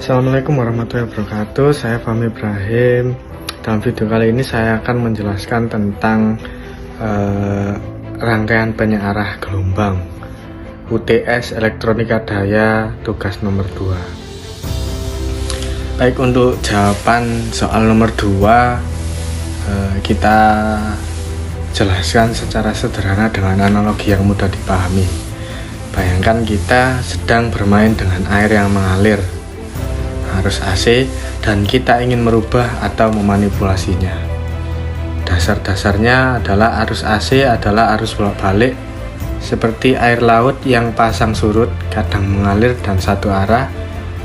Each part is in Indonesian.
Assalamualaikum warahmatullahi wabarakatuh. Saya Fahmi Ibrahim. Dalam video kali ini saya akan menjelaskan tentang rangkaian penyearah gelombang UTS Elektronika Daya tugas nomor 2. Baik, untuk jawaban soal nomor 2 kita jelaskan secara sederhana dengan analogi yang mudah dipahami. Bayangkan kita sedang bermain dengan air yang mengalir arus AC dan kita ingin merubah atau memanipulasinya. Dasar-dasarnya adalah arus AC adalah arus bolak-balik seperti air laut yang pasang surut, kadang mengalir dan satu arah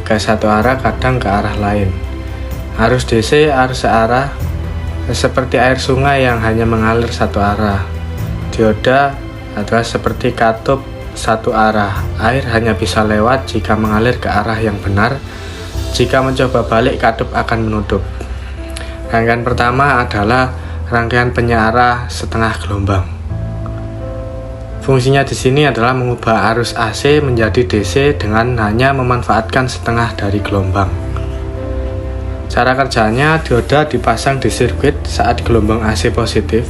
ke satu arah, kadang ke arah lain. Arus DC arus searah seperti air sungai yang hanya mengalir satu arah. Dioda adalah seperti katup satu arah. Air hanya bisa lewat jika mengalir ke arah yang benar. Jika mencoba balik, katup akan menutup. Rangkaian pertama adalah rangkaian penyearah setengah gelombang. Fungsinya di sini adalah mengubah arus AC menjadi DC dengan hanya memanfaatkan setengah dari gelombang. Cara kerjanya, dioda dipasang di sirkuit saat gelombang AC positif.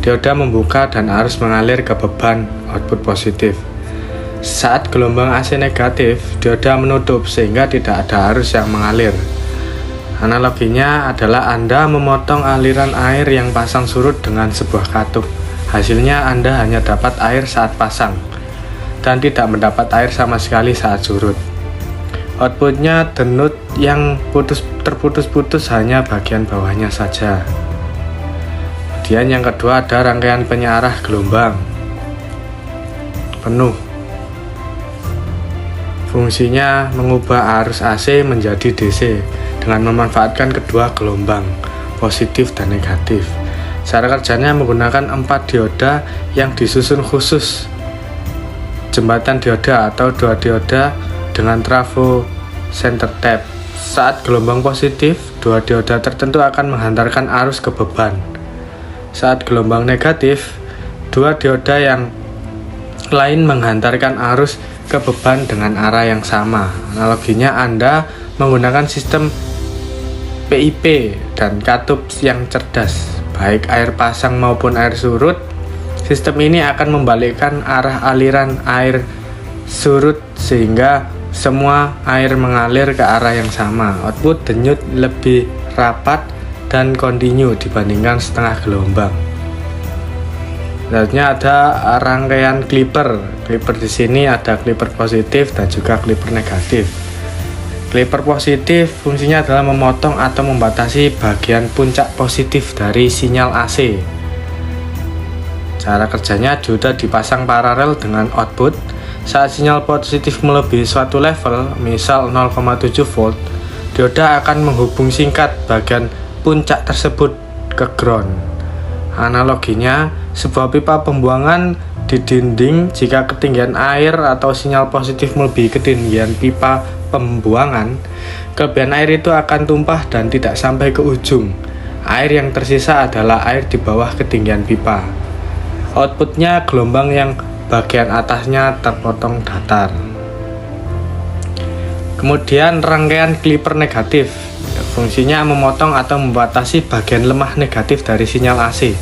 Dioda membuka dan arus mengalir ke beban output positif. Saat gelombang AC negatif, dioda menutup sehingga tidak ada arus yang mengalir. Analoginya adalah Anda memotong aliran air yang pasang surut dengan sebuah katup. Hasilnya Anda hanya dapat air saat pasang dan tidak mendapat air sama sekali saat surut. Outputnya denut yang terputus-putus hanya bagian bawahnya saja. Kemudian yang kedua ada rangkaian penyearah gelombang penuh. Fungsinya mengubah arus AC menjadi DC dengan memanfaatkan kedua gelombang, positif dan negatif. Cara kerjanya menggunakan 4 dioda yang disusun khusus. Jembatan dioda atau 2 dioda dengan trafo center tap. Saat gelombang positif, 2 dioda tertentu akan menghantarkan arus ke beban. Saat gelombang negatif, 2 dioda yang lain menghantarkan arus ke beban dengan arah yang sama. Analoginya Anda menggunakan sistem PIP dan katup yang cerdas, baik air pasang maupun air surut. Sistem ini akan membalikkan arah aliran air surut sehingga semua air mengalir ke arah yang sama. Output denyut lebih rapat dan kontinu dibandingkan setengah gelombang. Selanjutnya ada rangkaian clipper. Clipper di sini ada clipper positif dan juga clipper negatif. Clipper positif fungsinya adalah memotong atau membatasi bagian puncak positif dari sinyal AC. Cara kerjanya, dioda dipasang paralel dengan output. Saat sinyal positif melebihi suatu level, misal 0,7 volt, dioda akan menghubung singkat bagian puncak tersebut ke ground. Analoginya, sebuah pipa pembuangan di dinding, jika ketinggian air atau sinyal positif melebihi ketinggian pipa pembuangan, kelebihan air itu akan tumpah dan tidak sampai ke ujung. Air yang tersisa adalah air di bawah ketinggian pipa. Outputnya gelombang yang bagian atasnya terpotong datar. Kemudian rangkaian clipper negatif. Fungsinya memotong atau membatasi bagian lemah negatif dari sinyal AC.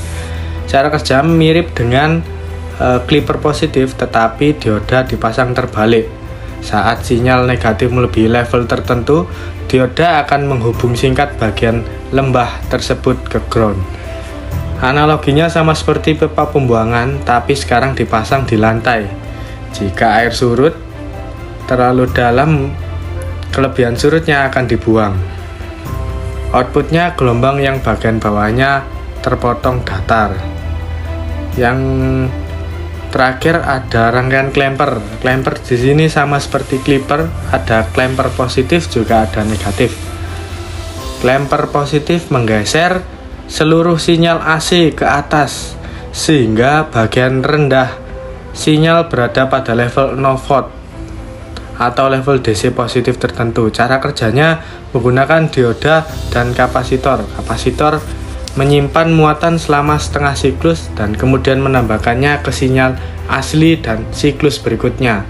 Cara kerja mirip dengan clipper positif, tetapi dioda dipasang terbalik. Saat sinyal negatif melebihi level tertentu, dioda akan menghubung singkat bagian lembah tersebut ke ground. Analoginya sama seperti pipa pembuangan, tapi sekarang dipasang di lantai. Jika air surut terlalu dalam, kelebihan surutnya akan dibuang. Outputnya gelombang yang bagian bawahnya terpotong datar. Yang terakhir ada rangkaian clamper. Clamper di sini sama seperti clipper, ada clamper positif juga ada negatif. Clamper positif menggeser seluruh sinyal AC ke atas sehingga bagian rendah sinyal berada pada level 0 volt atau level DC positif tertentu. Cara kerjanya menggunakan dioda dan kapasitor. Kapasitor menyimpan muatan selama setengah siklus dan kemudian menambahkannya ke sinyal asli dan siklus berikutnya.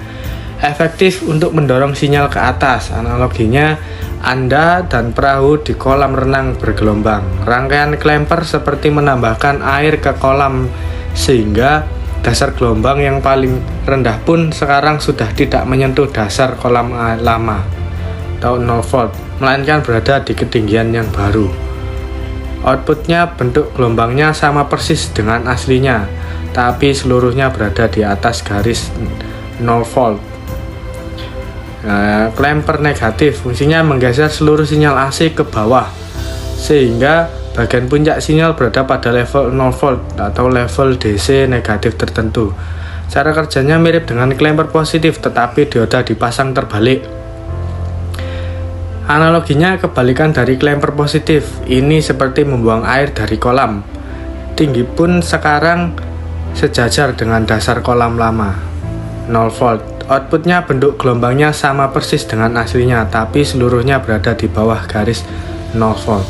efektif untuk mendorong sinyal ke atas. Analoginya, Anda dan perahu di kolam renang bergelombang. Rangkaian klemper seperti menambahkan air ke kolam sehingga dasar gelombang yang paling rendah pun sekarang sudah tidak menyentuh dasar kolam lama atau 0 volt, melainkan berada di ketinggian yang baru. Outputnya bentuk gelombangnya sama persis dengan aslinya, tapi seluruhnya berada di atas garis 0 volt. Klemper negatif fungsinya menggeser seluruh sinyal AC ke bawah sehingga bagian puncak sinyal berada pada level 0 volt atau level DC negatif tertentu. Cara kerjanya mirip dengan klemper positif, tetapi dioda dipasang terbalik. Analoginya kebalikan dari klemper positif. Ini seperti membuang air dari kolam. Tinggi pun sekarang sejajar dengan dasar kolam lama, 0 volt. Outputnya bentuk gelombangnya sama persis dengan aslinya, tapi seluruhnya berada di bawah garis 0 volt.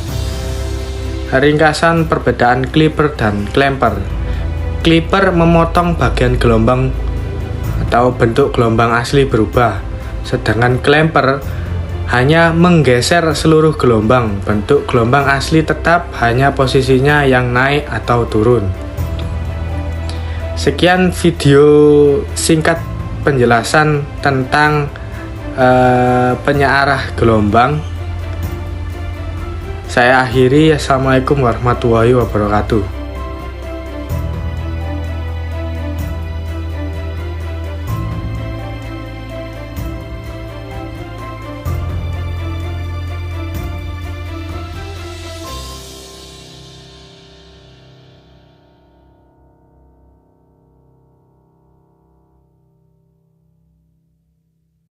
Ringkasan perbedaan clipper dan klemper. Clipper memotong bagian gelombang atau bentuk gelombang asli berubah, sedangkan klemper hanya menggeser seluruh gelombang. Bentuk gelombang asli tetap, hanya posisinya yang naik atau turun. Sekian video singkat penjelasan tentang penyearah gelombang. Saya akhiri. Assalamualaikum warahmatullahi wabarakatuh.